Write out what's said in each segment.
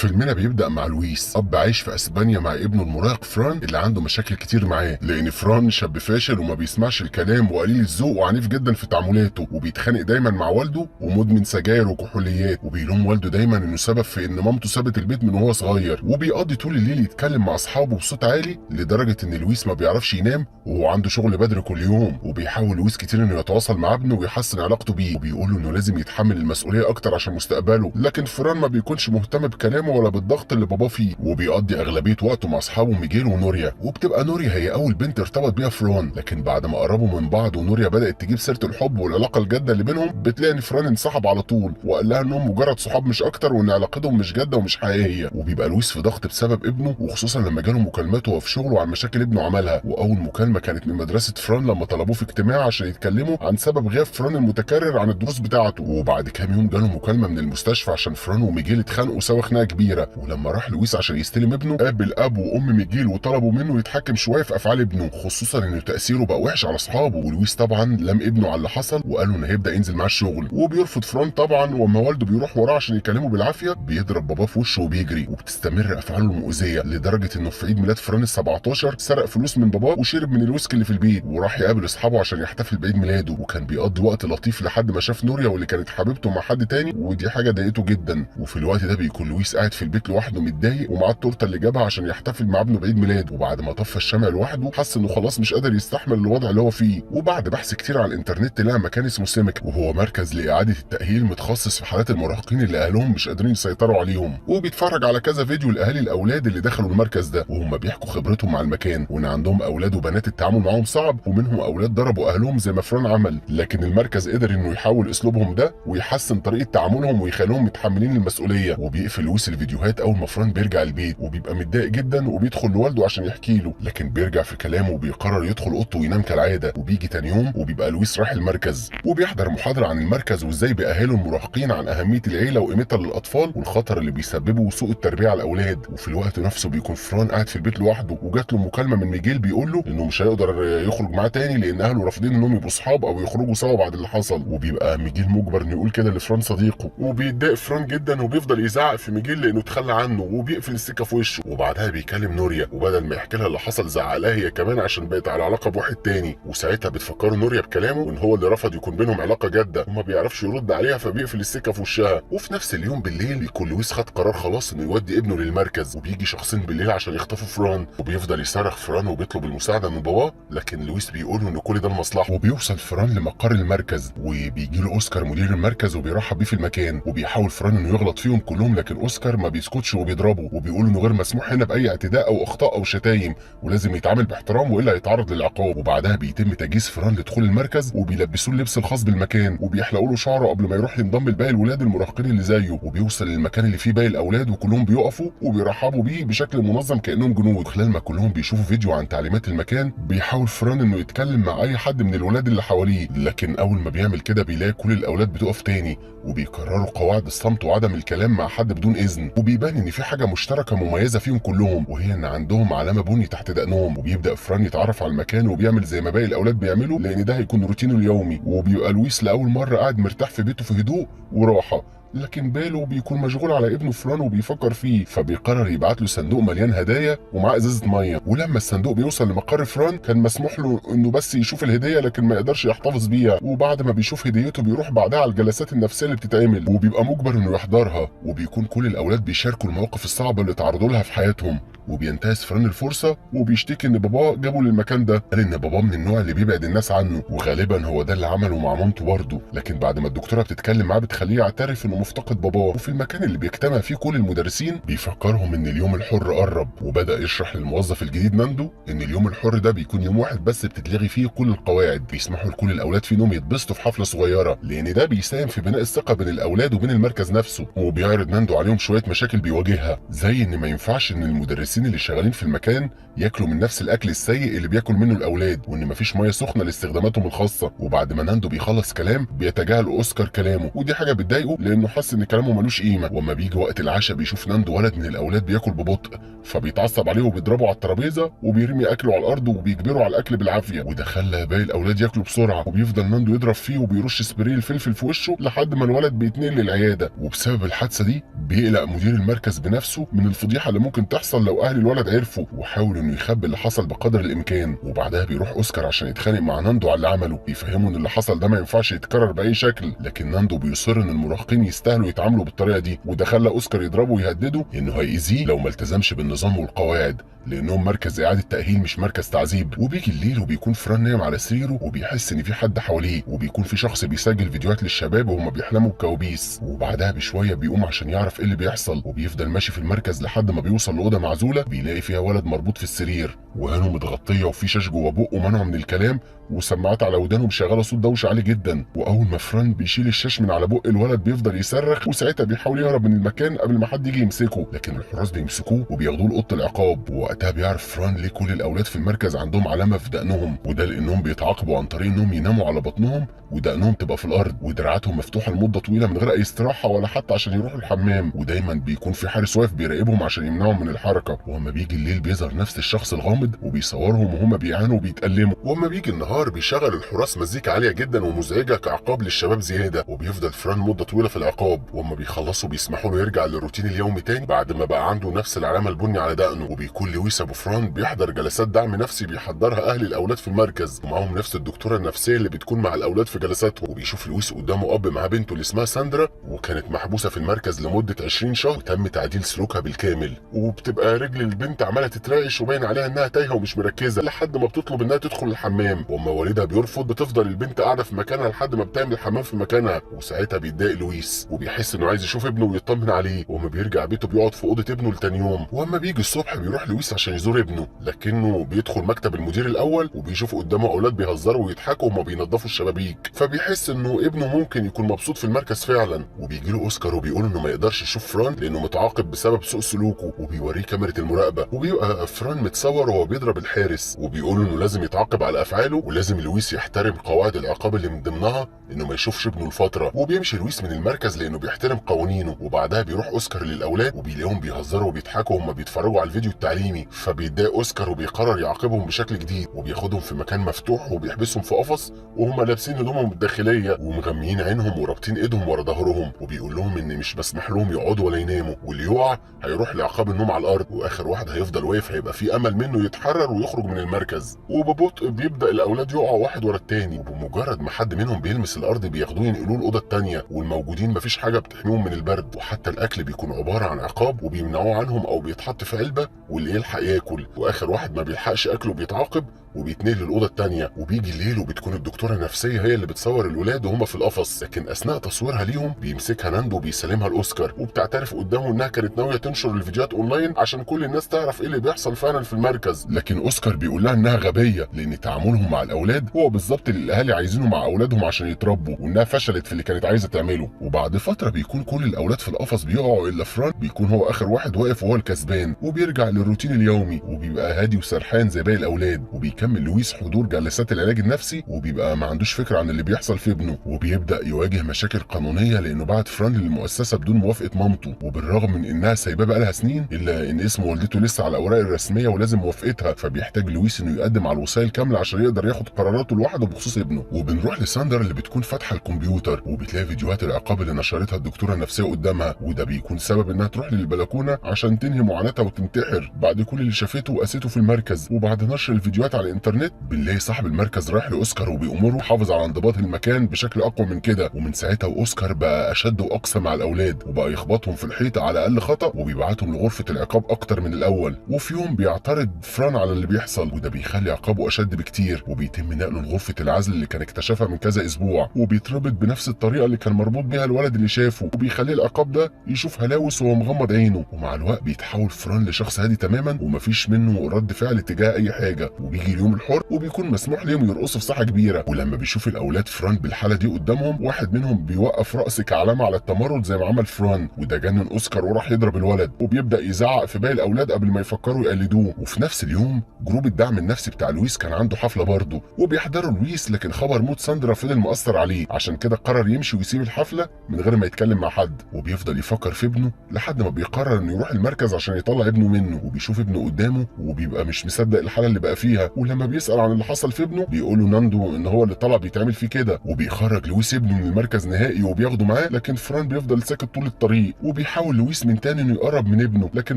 فيلمنا بيبدأ مع لويس، أب عايش في أسبانيا مع ابنه المراهق فران اللي عنده مشاكل كتير معاه، لأن فران شاب فاشل وما بيسمعش الكلام وقليل الذوق وعنيف جدا في تعاملاته، وبيتخانق دايما مع والده ومدمن سجاير وكحوليات، وبيلوم والده دايما إنه سبب في إن مامته سابت البيت من وهو صغير، وبيقضي طول الليل يتكلم مع أصحابه بصوت عالي لدرجة إن لويس ما بيعرفش ينام وهو عنده شغل بدري كل يوم. وبيحاول لويس كتير إنه يتواصل مع ابنه ويحسن علاقته بيه، وبيقول له إنه لازم يتحمل المسؤولية أكتر عشان مستقبله، لكن فران ما بيكونش مهتم بكلامه ولا بالضغط اللي باباه فيه، وبيقضي اغلبيه وقته مع اصحابه ميجيل ونوريا. وبتبقى نوريا هي اول بنت ارتبط بيها فران، لكن بعد ما قربوا من بعض ونوريا بدات تجيب سيره الحب والعلاقه الجاده اللي بينهم، بتلاقي ان فران انسحب على طول وقال لها انهم مجرد صحاب مش اكتر، وان علاقتهم مش جاده ومش حقيقيه. وبيبقى لويس في ضغط بسبب ابنه، وخصوصا لما جاله مكالمات وهو في شغله عن مشاكل ابنه عملها، واول مكالمه كانت من مدرسه فران لما طلبوه في اجتماع عشان يتكلموا عن سبب غياب فران المتكرر عن الدروس بتاعته. وبعد كام يوم جاله مكالمه من المستشفى عشان فران وميجيل اتخانقوا سوا خناقه كبيره، ولما راح لويس عشان يستلم ابنه قابل اب وام ميجيل وطلبوا منه يتحكم شويه في افعال ابنه، خصوصا ان تاثيره بقى وحش على اصحابه. ولويس طبعا لم ابنه على اللي حصل وقال له ان هيبدا ينزل معاه الشغل، وبيرفض فران طبعا، واما والده بيروح وراه عشان يكلمه بالعافيه بيضرب باباه في وشه وبيجري. وبتستمر افعاله المؤذيه لدرجه انه في عيد ميلاد فران ال17 سرق فلوس من باباه وشرب من الويسكي اللي في البيت، وراح يقابل اصحابه عشان يحتفل بعيد ميلاده. وكان بيقضي وقت لطيف لحد ما شاف نوريا واللي كانت حبيبته مع حد تاني، ودي حاجه ضايقته جدا. وفي الوقت ده بيكون لويس قاعد في البيت لوحده متضايق ومعاه التورته اللي جابها عشان يحتفل مع ابنه بعيد ميلاده، وبعد ما طفى الشمع لوحده حس انه خلاص مش قادر يستحمل الوضع اللي هو فيه. وبعد بحث كتير على الانترنت لقى مكان اسمه سيمك، وهو مركز لاعاده التاهيل متخصص في حالات المراهقين اللي اهلهم مش قادرين يسيطروا عليهم. وبيتفرج على كذا فيديو لاهالي الاولاد اللي دخلوا المركز ده وهم بيحكوا خبرتهم مع المكان، وان عندهم اولاد وبنات التعامل معاهم صعب، ومنهم اولاد ضربوا اهلهم زي ما فران عمل، لكن المركز قدر انه يحول اسلوبهم ده ويحسن طريقه تعاملهم ويخليهم متحملين المسؤوليه. وبيقفل لويس الفيديوهات اول ما فران بيرجع البيت، وبيبقى متضايق جدا وبيدخل لوالده عشان يحكي له، لكن بيرجع في كلامه وبيقرر يدخل اوضته وينام كالعاده. وبيجي تاني يوم وبيبقى لويس رايح المركز وبيحضر محاضره عن المركز وازاي بيأهلوا المراهقين عن اهميه العيله وقيمتها للاطفال والخطر اللي بيسببه سوء التربيه على الاولاد. وفي الوقت نفسه بيكون فران قاعد في البيت لوحده، وجات له مكالمه من ميجيل بيقول له انه مش هيقدر يخرج معاه تاني لان اهله رافضين انهم يبقوا اصحاب او يخرجوا سوا بعد اللي حصل. وبيبقى ميجيل مجبر انه يقول كده لفران صديقه، وبيتضايق فران جدا وبيفضل يزعق في ميجيل لانه اتخلى عنه، وبيقفل السكه في وشه. وبعدها بيكلم نوريا، وبدل ما يحكي لها اللي حصل زعق لها هي كمان عشان بقت على علاقه بواحد تاني. وساعتها بتفكروا نوريا بكلامه وان هو اللي رفض يكون بينهم علاقه جاده وما بيعرفش يرد عليها، فبيقفل السكه في وشها. وفي نفس اليوم بالليل بيكون لويس خد قرار خلاص انه يودي ابنه للمركز، وبيجي شخصين بالليل عشان يخطفوا فران، وبيفضل يصرخ فران وبيطلب المساعده من باباه، لكن لويس بيقول له ان كل ده لمصلحته. وبيوصل فران لمقر المركز وبيجي له اوسكار مدير المركز وبيرحب بيه في المكان، وبيحاول فران انه يغلط فيهم كلهم، لكن اوسكار ما بيسكتش وبيضربه وبيقول انه غير مسموح هنا باي اعتداء او اخطاء او شتايم، ولازم يتعامل باحترام والا هيتعرض للعقاب. وبعدها بيتم تجهيز فران لدخول المركز وبيلبسوه اللبس الخاص بالمكان وبيحلقوا له شعره قبل ما يروح ينضم لباقي الولاد المراهقين اللي زيه. وبيوصل للمكان اللي فيه باقي الاولاد وكلهم بيقفوا وبيرحبوا بيه بشكل منظم كانهم جنود. خلال ما كلهم بيشوفوا فيديو عن تعليمات المكان بيحاول فران انه يتكلم مع اي حد من الولاد اللي حواليه، لكن اول ما بيعمل كده بيلاقي كل الاولاد بتقف تاني وبيكرروا قواعد الصمت وعدم الكلام مع حد بدون اذن. وبيبان ان في حاجه مشتركه مميزه فيهم كلهم، وهي ان عندهم علامه بني تحت دقنهم. وبيبدا فران يتعرف على المكان وبيعمل زي ما باقي الاولاد بيعملوا لان ده هيكون روتينه اليومي. وبيبقى لويس لاول مره قاعد مرتاح في بيته في هدوء وراحه، لكن باله بيكون مشغول على ابنه فران وبيفكر فيه، فبيقرر يبعت له صندوق مليان هدايا ومعاه ازازه ميه. ولما الصندوق بيوصل لمقر فران كان مسموح له انه بس يشوف الهديه لكن ما يقدرش يحتفظ بيها، وبعد ما بيشوف هديته بيروح بعدها على الجلسات النفسيه اللي بتتعمل وبيبقى مجبر انه يحضرها. وبيكون كل الاولاد بيشاركوا المواقف الصعبه اللي تعرضوا لها في حياتهم، وبينتهز فران الفرصه وبيشتكي ان باباه جابه للمكان ده. قال ان باباه من النوع اللي بيبعد الناس عنه، وغالبا هو ده اللي عمله مع مامته برضه، لكن بعد ما الدكتوره بتتكلم معاه بتخليه يعترف انه مفتقد باباه. وفي المكان اللي بيجتمع فيه كل المدرسين بيفكرهم ان اليوم الحر قرب، وبدا يشرح للموظف الجديد ناندو ان اليوم الحر ده بيكون يوم واحد بس بتتلغي فيه كل القواعد، بيسمحوا لكل الاولاد فيه انهم يتبسطوا في حفله صغيره لان ده بيساهم في بناء الثقه بين الاولاد وبين المركز نفسه. وبيعرض ناندو عليهم شويه مشاكل بيواجهها، زي ان ما ينفعش ان المدرسين المدرسين اللي شغالين في المكان ياكلوا من نفس الاكل السيء اللي بياكل منه الاولاد، وان مفيش ميه سخنه لاستخداماتهم الخاصه. وبعد ما ناندو بيخلص كلام بيتجاهل اوسكار كلامه، ودي حاجه بتضايقه لانه حس ان كلامه ملوش قيمه. واما بيجي وقت العشاء بيشوف ناندو ولد من الاولاد بياكل ببطء، فبيتعصب عليه وبيضربه على الترابيزه وبيرمي اكله على الارض وبيجبره على الاكل بالعافيه، وده خلى باقي الاولاد ياكلوا بسرعه. وبيفضل ناندو يضرب فيه وبيرش سبراي الفلفل في وشه لحد ما الولد بيتنقل للعياده. وبسبب الحادثه دي بيقلق مدير المركز بنفسه من الفضيحه اللي ممكن تحصل لو اهل الولد عرفوا، وحاول انه يخبي اللي حصل بقدر الامكان. وبعدها بيروح اوسكار عشان يتخانق مع ناندو على اللي عمله، بيفهمه ان اللي حصل ده ما ينفعش يتكرر باي شكل. لكن ناندو بيصر ان المراهقين يستاهلوا يتعاملوا بالطريقه دي، وده خلى اوسكار يضربه ويهدده انه هيأذيه لو ما التزمش بالنظام والقواعد، لانهم مركز اعاده تاهيل مش مركز تعذيب. وبيجي الليل وبيكون فران نايم على سريره وبيحس ان في حد حواليه، وبيكون في شخص بيسجل فيديوهات للشباب وهم بيحلموا بكوابيس. وبعدها بشويه بيقوم عشان يعرف ايه اللي بيحصل، وبيفضل ماشي في المركز لحد ما بيوصل لاوضه معزوله بيلاقي فيها ولد مربوط في السرير وعينه متغطيه وفي شاش جوه بقه منعه من الكلام، وسماعات على ودانه مشغله صوت دوشه عالي جدا. واول ما فران بيشيل الشاش من على بق الولد بيفضل يصرخ، وساعتها بيحاول يهرب من المكان قبل ما حد يجي يمسكه، لكن الحراس بيمسكوه وبياخدوه لاوضه العقاب. ووقتها بيعرف فران ليه كل الاولاد في المركز عندهم علامه في دقنهم، وده لانهم بيتعاقبوا عن طريق انهم يناموا على بطنهم ودقنهم تبقى في الارض، ودراعاتهم مفتوحه لمده طويله من غير اي استراحه ولا حتى عشان يروحوا الحمام، ودايما بيكون في حارس واقف بيراقبهم عشان يمنعهم من الحركه. واما بيجي الليل بيظهر نفس الشخص الغامض وبيصورهم وهم بيعانوا وبيتألموا. واما بيجي النهار بيشغل الحراس مزيكا عاليه جدا ومزعجه كعقاب للشباب زياده، وبيفضل فران مده طويله في العقاب. واما بيخلصوا بيسمحوا له يرجع للروتين اليومي تاني بعد ما بقى عنده نفس العلامه البني على دقنه. وبيكون لويس ابو فران بيحضر جلسات دعم نفسي بيحضرها اهل الاولاد في المركز، ومعاهم نفس الدكتوره النفسيه اللي بتكون مع الاولاد في جلساتهم. وبيشوف لويس قدامه اب مع بنته اللي اسمها ساندرا، وكانت محبوسه في المركز لمده 20 شهر وتم تعديل سلوكها بالكامل. وبتبقى رجل البنت عماله تترعش وباين عليها انها تايهه ومش مركزه لحد ما بتطلب انها تدخل الحمام. واما والدها بيرفض بتفضل البنت قاعده في مكانها لحد ما بتعمل الحمام في مكانها. وساعتها بيتضايق لويس وبيحس انه عايز يشوف ابنه ويطمن عليه. واما بيرجع بيته بيقعد في اوضه ابنه لتاني يوم. واما بيجي الصبح بيروح لويس عشان يزور ابنه، لكنه بيدخل مكتب المدير الاول وبيشوف قدامه اولاد بيهزروا ويضحكوا وهما بينظفوا الشبابيك، فبيحس انه ابنه ممكن يكون مبسوط في المركز فعلا. وبيجي له اوسكار وبيقول انه ما يقدرش يشوف فران لانه متعاقب بسبب سوء سلوكه، وبيوريه كاميرا المراقبه وبيبقى فران متصور وهو بيضرب الحارس، وبيقول انه لازم يتعاقب على افعاله ولازم لويس يحترم قواعد العقاب اللي من ضمنها انه ما يشوفش ابنه لفتره. وبيمشي لويس من المركز لانه بيحترم قوانينه. وبعدها بيروح اوسكار للاولاد وبيلاقيهم بيهزروا وبيضحكوا وهم بيتفرجوا على الفيديو التعليمي، فبيتضايق اوسكار وبيقرر يعاقبهم بشكل جديد، وبياخدهم في مكان مفتوح وبيحبسهم في قفص وهم لابسين هدومهم الداخليه ومغميين عينهم ورابطين ايدهم ورا ظهرهم، وبيقول لهم ان مش بسمح لهم يقعدوا ولا يناموا، واللي يقع هيروح لعقاب النوم على الارض، واخر واحد هيفضل واقف هيبقى في امل منه يتحرر ويخرج من المركز. وببطء بيبدا الاولاد يقعوا واحد ورا التاني، وبمجرد ما حد منهم بيلمس الارض بياخدوه ينقلوه الاوضه التانيه، والموجودين مفيش حاجه بتحميهم من البرد، وحتى الاكل بيكون عباره عن عقاب وبيمنعوه عنهم او بيتحط في علبه واللي يلحق ياكل، واخر واحد ما بيلحقش اكله بيتعاقب وبيتنقل للاوضه الثانيه. وبيجي الليل وبتكون الدكتوره النفسيه هي اللي بتصور الولاد وهم في القفص، لكن اثناء تصويرها ليهم بيمسكها ناندو وبيسلمها لاوسكار، وبتعترف قدامه انها كانت ناويه تنشر الفيديوهات اونلاين عشان كل الناس تعرف ايه اللي بيحصل فعلا في المركز. لكن اوسكار بيقول لها انها غبيه لان تعاملهم مع الاولاد هو بالظبط اللي الاهالي عايزينه مع اولادهم عشان يتربوا، وانها فشلت في اللي كانت عايزه تعمله. وبعد فتره بيكون كل الاولاد في القفص بيقعوا الا فران بيكون هو اخر واحد واقف وهو الكسبان، وبيرجع للروتين اليومي وبيبقى هادي وسرحان زي باقي الاولاد. وبيكمل لويس حضور جلسات العلاج النفسي وبيبقى ما عندوش فكره عن اللي بيحصل في ابنه، وبيبدا يواجه مشاكل قانونيه لانه بعت فران للمؤسسه بدون موافقه مامته، وبالرغم من انها سايباه بقالها سنين الا ان اسم والدته لسه على الاوراق الرسميه ولازم موافقتها، فبيحتاج لويس انه يقدم على الوصايه الكامله عشان يقدر ياخد قراراته لوحده بخصوص ابنه. وبنروح لساندر اللي بتكون فاتحه الكمبيوتر وبتلاقي فيديوهات العقاب اللي نشرتها الدكتوره النفسيه قدامها، وده بيكون سبب انها تروح للبلكونه عشان تنهي معاناتها وتنتحر بعد كل اللي شافته وقاسته في المركز. وبعد نشر الفيديوهات على الانترنت بنلاقي صاحب المركز رايح لاوسكار وبيأمره يحافظ على انضباط المكان بشكل اقوى من كده، ومن ساعتها واوسكار بقى اشد واقسى مع الاولاد وبقى يخبطهم في الحيطه على اقل خطا وبيبعتهم لغرفه العقاب اكتر من الاول. وفي يوم بيعترض فران على اللي بيحصل وده بيخلي عقابه اشد بكتير، وبيتم نقله لغرفه العزل اللي كان اكتشفها من كذا اسبوع، وبيتربط بنفس الطريقه اللي كان مربوط بيها الولد اللي شافه، وبيخليه العقاب ده يشوف هلاوس وهو مغمض عينه. ومع الوقت بيتحول فران لشخص هادي تماما ومفيش منه رد فعل تجاه اي حاجه. وبيجي اليوم الحر وبيكون مسموح ليهم يرقصوا في ساحه كبيره. ولما بيشوف الاولاد فران بالحاله دي قدامهم، واحد منهم بيوقف رقص كعلامه على التمرد زي ما عمل فران، وده جنن اوسكار وراح يضرب الولد، وبيبدا يزعق في باقي الاولاد قبل ما يفكروا يقلدوه. وفي نفس اليوم جروب الدعم النفسي بتاع لويس كان عنده حفله برضه وبيحضروا لويس، لكن خبر موت ساندرا فضل مأثر عليه، عشان كده قرر يمشي ويسيب الحفله من غير ما يتكلم مع حد. وبيفضل يفكر في ابنه لحد ما بيقرر انه يروح المركز عشان يطلع ابنه منه، وبيشوف ابنه قدامه وبيبقى مش مصدق الحاله اللي بقى فيها. ولما بيسأل عن اللي حصل في ابنه بيقولوا ناندو ان هو اللي طلع بيتعمل فيه كده، وبيخرج لويس ابنه من المركز نهائي وبياخده معاه. لكن فران بيفضل ساكت طول الطريق، وبيحاول لويس من تاني انه يقرب من ابنه، لكن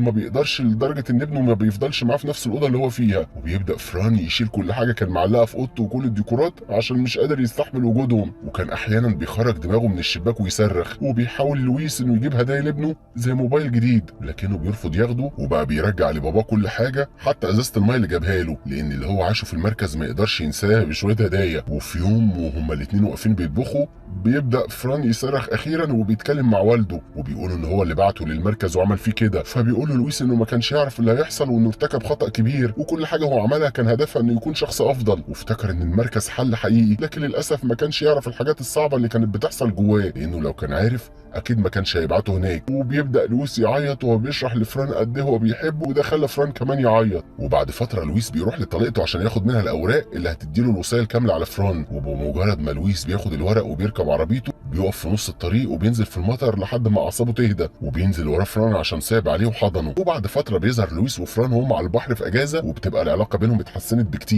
ما بيقدرش لدرجه ان ابنه ما بيفضلش معاه في نفس الاوضه اللي هو فيها. وبيبدا فران يشيل كل حاجه كان معلقه في اوضته وكل الديكورات عشان مش قادر يستحمل وجودهم. وكان احيانا بيخرج دماغه من الشباك ويصرخ. وبيحاول لويس انه يجيب هدايا لابنه زي موبايل جديد، لكنه بيرفض ياخده، وبقى بيرجع لباباه كل حاجه حتى ازازه الميه اللي جابها له، لان اللي هو عاشه في المركز ما يقدرش ينساه بشويه هدايا. وفي يوم وهما الاتنين واقفين بيطبخوا بيبدا فران يصرخ اخيرا وبيتكلم مع والده، وبيقولوا ان هو اللي بعته للمركز وعمل فيه كده. فبيقول له لويس انه ما كانش يعرف اللي هيحصل وانه ارتكب خطأ كبير، وكل حاجه هو عملها كان هدفها انه يكون شخص افضل، وافتكر ان المركز حل حقيقي. لكن للاسف ما كانش يعرف الحاجات الصعبه اللي كانت بتحصل جواه، لانه لو كان عارف اكيد ما كانش هيبعته هناك. وبيبدا لويس يعيط وهو بيشرح لفران قد ايه هو بيحبه، وده خلى فران كمان يعيط. وبعد فتره لويس بيروح لطليقته عشان ياخد منها الاوراق اللي هتديله الوصيه الكامله على فران. وبمجرد ما لويس بياخد الورق وبيركب عربيته بيقف في نص الطريق وبينزل في المطر لحد ما اعصابه تهدى، وبينزل وراه فران عشان صعب عليه وحضنه. وبعد فتره بيظهر لويس وفران وهم على البحر في اجازه، وبتبقى العلاقه بينهم اتحسنت بكتير.